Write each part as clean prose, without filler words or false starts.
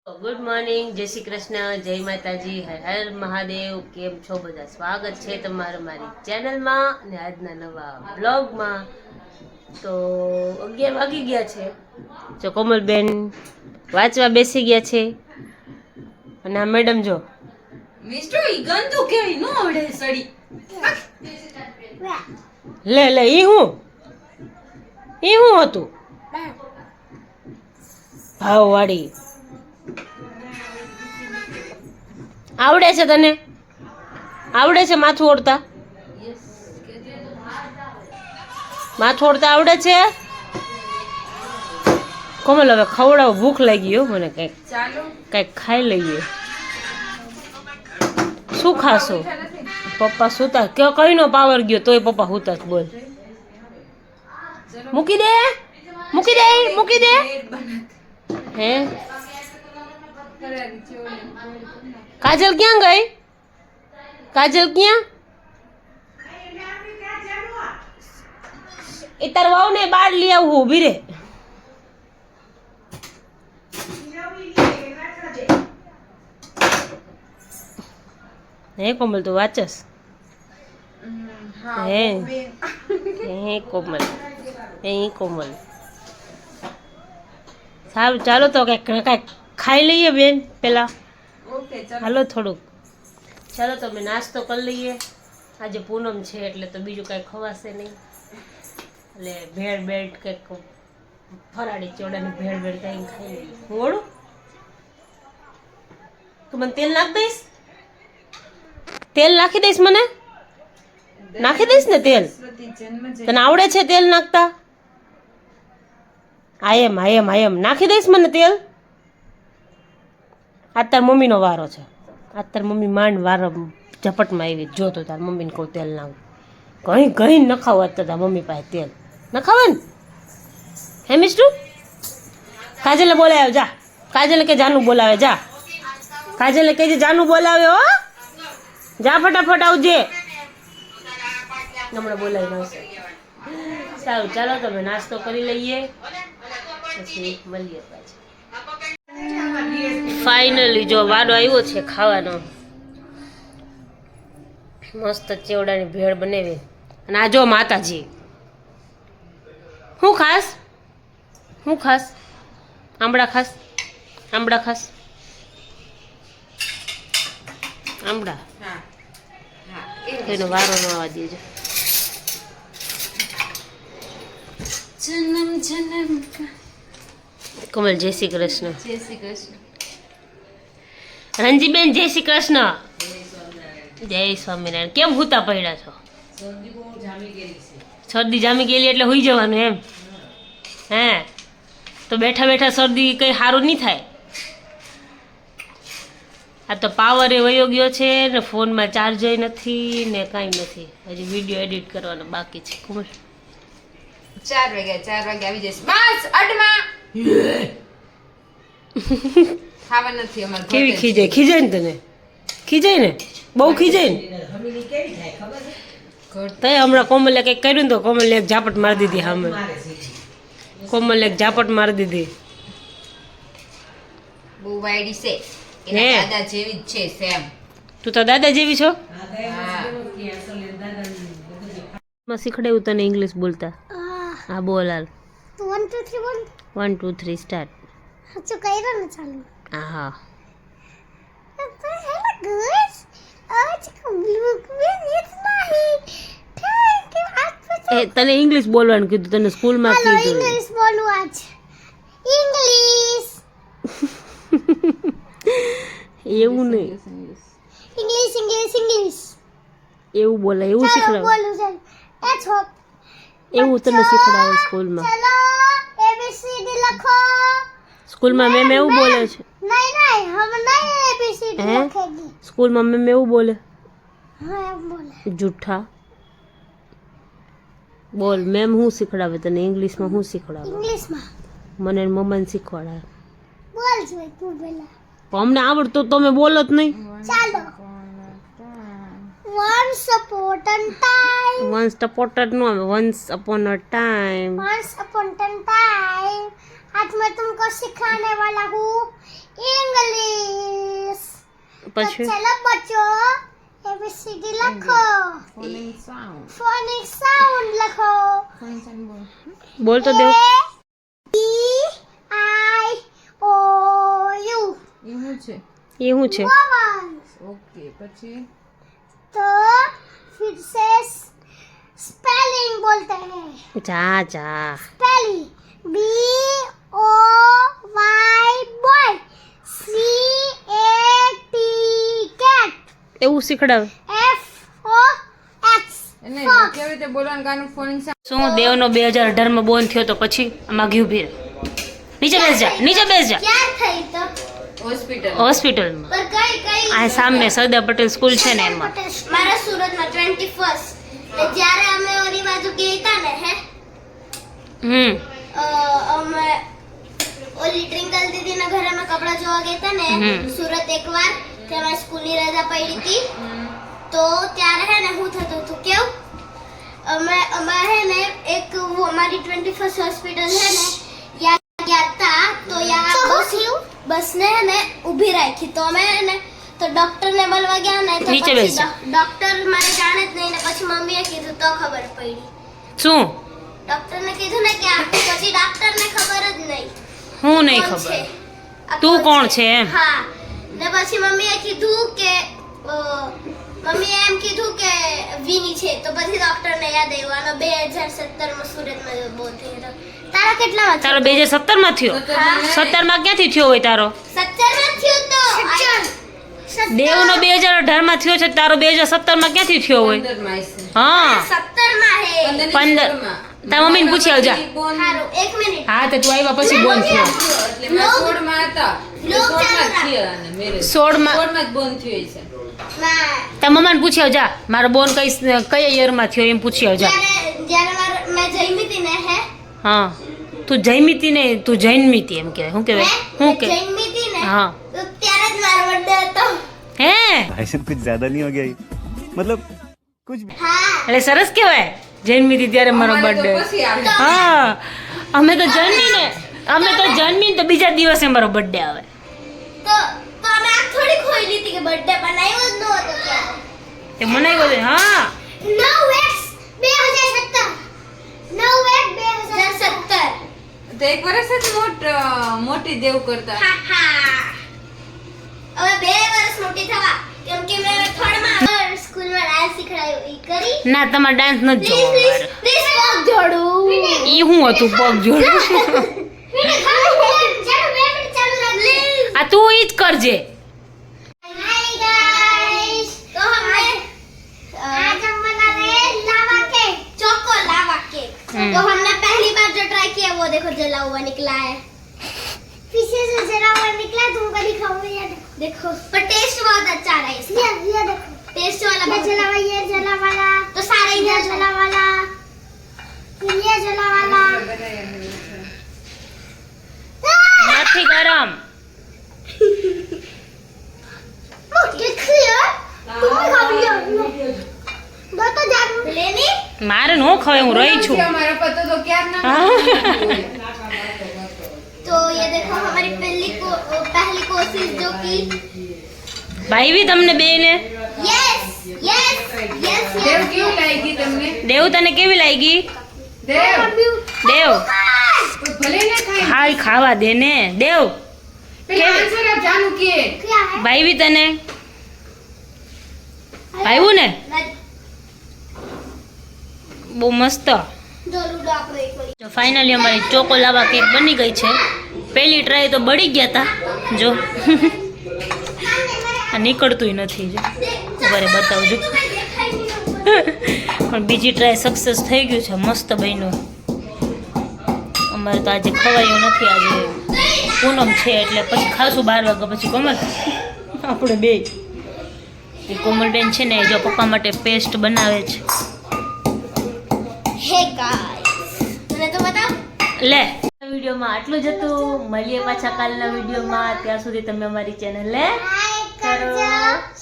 Good morning, જય શ્રી કૃષ્ણ, જય માતાજી, હર હર મહાદેવ. કેમ છો બધા? સ્વાગત છે તમારું મારી ચેનલમાં અને આજના નવા બ્લોગમાં. તો 11 વાગી ગયા છે. જો કોમલબેન વાંચવા બેસી ગયા છે અને આ મેડમ જો મિસ્ટર ઈ ગંદુ કેવી નો આવડે સડી લે લે ઈ હું હતું ભાવવાળી. આવડે છે તને? આવડે છે માથું ઓળતા? માથું ઓળતા આવડે છે? કોમલ હવે ખવડાવ, ભૂખ લાગી હો મને. કંઈક ખાઈ લઈએ. શું ખાશો? પપ્પા સુતા કઈ નો પાવર ગયો તોય પપ્પા સુતા જ. બોલ, મૂકી દે મૂકી દે મૂકી દે. હે કાજલ ક્યાં ગઈ? કાજલ ક્યાં? એ તાર વાવ ને બહાર લઈ આવું, ઊભી રે. હે કોમલ, તું વાંચસ? હે હે કોમલ, હે કોમલ. સારું, ચાલો તો કંઈક ખાઈ લઈએ બેન પેલા. હાલો થોડુંક. ચાલો તો અમે નાસ્તો કરી લઈએ. આજે પૂનમ છે એટલે તો બીજું કાંઈ ખવાશે નહીં. એટલે ભેળ બેળ કંઈક ફરાળી ચોડાની ભેળ બેળ કંઈ ખાઈ લઈએ. મોડું તું મને તેલ નાખી દઈશ? તેલ નાખી દઈશ? મને નાખી દઈશ ને તેલ? તને આવડે છે તેલ નાખતા? આયમ નાખી દઈશ મને તેલ? આજ તાર મમ્મીનો વારો છે. આજ તાર મમ્મી માંડ વારો ઝપટમાં આવી. જો તો તાર મમ્મીને કહું તેલ નાખ. ઘણી નખાવ આજ તો તાર મમ્મી પાસે તેલ નખાવે ને. હે મિસ્ટુ? કાજલે બોલાવ્યો, જા. કાજલે કે જાનું બોલાવે, જા. કાજલે કહેજે જાનું બોલાવે હો. જા ફટાફટ આવજે. હમણાં બોલાવી આવશે. સારું, ચાલો તમે નાસ્તો કરી લઈએ પછી મળીએ પાછા. ફાઇનલી જો વારો આવ્યો છે ખાવાનો. મસ્ત ચેવડાની ભેળ બનાવી. અને આ જો માતાજી. હું ખાસ? આંબળા ખાસ? આંબળા એનો વારો ન આવવા દેજો. જન્મ કોમલ જય શ્રી કૃષ્ણ. જય શ્રી કૃષ્ણ. રંજીબેન જય શ્રી કૃષ્ણ. જય સ્વામિનારાયણ. કેમ હુતા પડ્યા છો? શરદી જામી ગયેલી એટલે હુઈ જવાનું એમ? હે તો બેઠા બેઠા શરદી કંઈ સારું નહીં થાય. આ તો પાવર એ વયો ગયો છે ને ફોનમાં ચાર્જ નથી ને કાંઈ નથી. હજી વિડીયો એડિટ કરવાનો બાકી છે. કોમલ 4 વાગ્યા આવી જશે. બસ અડમાં ખાવા નથી અમાર. કેવી ખીજાય ને તને? ખીજાય ને? બહુ ખીજાય ને? તય હમણાં કોમલે કંઈક કર્યું ને તો કોમલે એક ઝાપટ મારી દીધી. સામે કોમલે એક ઝાપટ મારી દીધી. બહુ વાયડી છે. એના દાદા જેવી જ છે સેમ. તું તો દાદા જેવી છો? હા. માં શીખડાયું તને ઇંગ્લિશ બોલતા? હા બોલ હાલ. 1 2 3 1 1 2 3 સ્ટાર્ટ. હજુ કર્યો ને ચાલુ. હા હેલો ગાઈસ, आज का व्लॉग में इतना ही. Thank you. आज એ તને ઇંગ્લિશ બોલવાનું કીધું, તને સ્કૂલમાં हेलो કીધું. इंग्लिश बोलो आज. इंग्लिश એવું નહીં, इंग्लिश इंग्लिश इंग्लिश એવું બોલાય, એવું चलो શીખડાવે. बोलो चल. Let's hope. એવું તને શીખડાવે સ્કૂલમાં. चलो एबीसीडी लिखो. સ્કૂલમાં મેમ એવું બોલે છે? नहीं नहीं, हम नहीं एबीसीडी हैं? लिखेंगे. સ્કૂલમાં મેમ એવું બોલે? हाँ हम बोले. જૂઠા બોલ. મેમ શું શીખડાવે તને ઇંગ્લિશમાં? શું શીખડાવે? इंग्लिश में મને મમ્માને શીખવાડાવે. बोल जो तू बोला. અમને આવડતું તો તમે બોલો જ નહીં. चलो. Once upon a time. Once upon a time. Once upon a time. आज मैं तुमको सिखाने वाला हूँ इंग्लिश. પછી चलो बच्चों एबीसीडी लिखो ફોનિક સાઉન્ડ फोनिक साउंड लिखो ફોનિક સાઉન્ડ બોલ બોલ તો દેવ E I O U એ શું છે એ શું છે ओवन ઓકે પછી तो फिर से स्पेलिंग बोलते हैं જા જા spelling B O Y boy C A T cat એવું શીખડાવે F O X એને fox કેવી રીતે બોલવાનું ગાનું ફોનિક સાઉન્ડ શું દેવનો 2018 માં બોન થયો તો પછી આમાં ગયું ભીર નીચે બેસ જા क्या थई तो હોસ્પિટલ હોસ્પિટલમાં पर कई कई આ સામે સરદાર પટેલ સ્કૂલ છે ને એમાં મારા સુરતમાં 21st ને જ્યારે અમે ઓલી બાજુ ગયા ને હે અમે ઓલી ટ્રિંકલ દીદીના ઘરે અમે કપડા જોવા ગયા હતા ને સુરત એકવાર ત્યારે સ્કૂલની રજા પડી હતી તો ત્યારે હે ને હું થતું હતું કેવું અમે હે ને એક वो हमारी 21st हॉस्पिटल है ने यहाँ गया था तो यहाँ बस ने है ने ઊભી રાખી તો અમે હે ને તો ડોક્ટર ને મળવા ગયા ને તો નીચે પછી બેસજો. ડોક્ટર મારે જાણે જ નહીં ને પછી મમ્મીએ કીધું તો ખબર પડી શું ડોક્ટર ને કીધું ને કે આ પછી ડોક્ટર ને ખબર જ નહીં હું નહીં કોણ ખબર છે. આ તું કોણ છે? છે એમ હા ને પછી મમ્મીએ કીધું કે મમ્મીએ એમ કીધું કે વીની છે તો પછી ડોક્ટર ને યાદ આવ્યું આનો 2017 માં સુરતમાં બહુ થયો તારા કેટલામાં તારો 2017 માં થયો 17 માં ક્યાંથી થયો હોય તારો 17 માં થયો તો દેવનો 2018 માં થયો છે તારો 2017 માં ક્યાંથી થયો હોય 15 માં છે હા 17 માં હે 15 તારા મમ્મીને પૂછી આવજા હારું 1 મિનિટ હા તો તું આવ્યા પછી બોન થયો એટલે મેં 16 માં હતા લોક 16 માં ચાલુ થયા અને મેરેજ 16 માં 16 માં જ બોન થયો છે માં તારા મમ્માને પૂછી આવજા મારો બોન કયા યર માં થયો એમ પૂછી આવજા જ્યારે મેં જઈમી હતી ને હે હા તું જઈમી તી ને તું જૈનમી તી એમ કહેવાય શું કહેવાય શું કે જઈમી હતી ને હા તો ત્યારે જ મારો બર્થડે હતો હે भाई साहब कुछ ज्यादा नहीं हो गया ये? मतलब कुछ भी હા એટલે સરસ કહેવાય જન્મી હતી ત્યારે મારો અમારે તો બર્થડે પછી આવે હા અમે તો જન્મી તો બીજા દિવસે મારો બર્થડે આવે તો અમે આ થોડી ખોઈ લીધી કે બર્થડે બનાવ્યો જ નહોતો ત્યારે તે મનાઈ ગયો હા 9x 2017 9x 2017 તો એક વર્ષ જ મોટી દેવ કરતા હા હા હવે 2 વર્ષ મોટી થવા કેમ કે મેં થોડમાં સ્કૂલમાં ડાન્સ શીખડાયો ઈ કરી ના તમારે ડાન્સ નથી જોવો મારે પ્લીઝ પગ જોડું ઈ હું હતું પગ જોડ આ તું ઈ જ કરજે हाय गाइस तो हमने आज हम बना रहे हैं लावा केक चोको लावा केक तो हमने पहली बार जो ट्राई किया वो देखो जला हुआ निकला है पीछे से जला हुआ निकला तुमको दिखाऊंगा ये देखो पर टेस्ट बहुत अच्छा रहा है इसका ये देखो टेस्ट वाला जला हुआ ये जला वाला तो सारे इधर जला वाला फिर ये जला वाला નથી ગરમ केक क्लियर तुम खा लिया दो तो जान लेनी મારે નો ખવાય હું રહી છું અમારા પતો તો ક્યાર ના तो ये देखो हमारी पहली कोशिश जो की ભાઈવી તમને બે ને यस यस यस દેવ કેવું લાગી તમને દેવ તને કેવી લાગી દેવ દેવ કોઈ ભલે ને ખાય હાલ ખાવા દે ને દેવ પેલા આન્સર આપ જાનું કે क्या है ભાઈવી તને ભાઈવું ને બહુ મસ્ત दो लूडो आप एक बारी તો ફાઇનલી અમારી ચોકો લાવા કેક બની ગઈ છે પહેલી ટ્રાય તો બળી ગયા હતા જો આ નીકળતુંય નથી જો ઉભારે બતાવજો પણ બીજી ટ્રાય સક્સેસ થઈ ગયું છે મસ્ત બન્યું અમારે તો આજે ખવાયું નથી આજે પૂનમ છે એટલે પછી ખાસું 12 વાગ્યા પછી કોમલ આપણે બે કોમલબેન છે ને જો પપ્પા માટે પેસ્ટ બનાવે છે हे गाइस तूने तो बता લે વિડીયોમાં આટલું જ હતું મળીએ પાછા કાલના વિડીયોમાં ત્યાં સુધી તમે અમારી ચેનલને કરો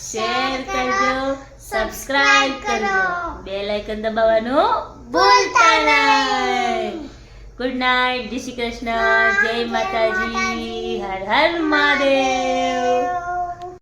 શેર કરજો સબસ્ક્રાઇબ કરજો બેલ આઇકન દબાવવાનું ભૂલતા નહીં ગુડ નાઇટ જય શ્રી કૃષ્ણ જય માતાજી હર હર મહાદેવ